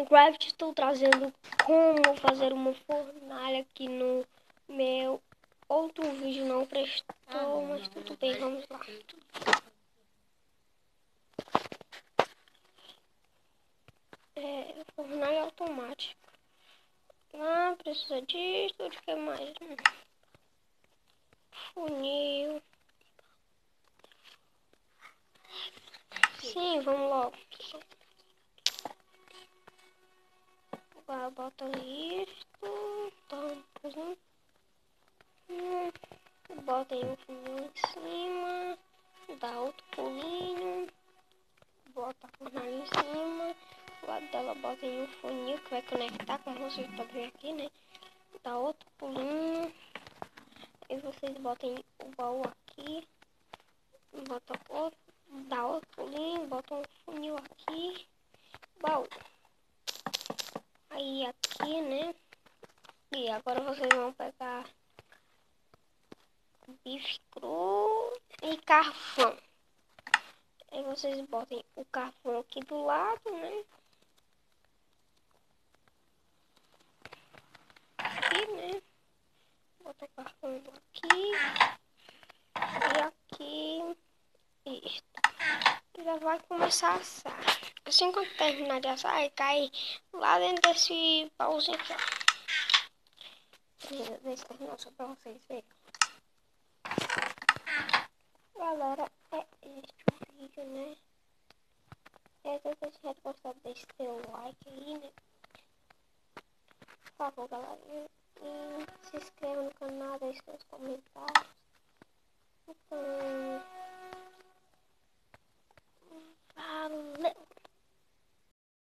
Minecraft, estou trazendo como fazer uma fornalha aqui no meu outro vídeo, não prestou, mas tudo bem, vamos lá. Fornalha automática. Precisa disso, de que mais? Funil. Sim, vamos logo. Agora bota isto. Bota aí um funil em cima. Dá outro pulinho. Bota a fornalha em cima. Do lado dela bota aí um funil que vai conectar, como vocês podem ver aqui, né? Dá outro pulinho. E vocês botem o baú aqui. Dá outro pulinho, bota um funil aqui. Baú. Aí aqui, né? E agora vocês vão pegar bife cru e carvão. Aí vocês botem o carvão aqui do lado, né? Aqui, né? Bota o carvão aqui. E aqui. Isso. E já vai começar a assar. Assim quando terminar de assar, vai cair lá dentro desse pauzinho aqui, ó. Deixa eu terminar só pra vocês verem. Galera, é este o vídeo, né? Se vocês tiverem gostado, deixe seu like aí, né? Por favor, galera. E se inscreva no canal, deixe seus comentários. Então,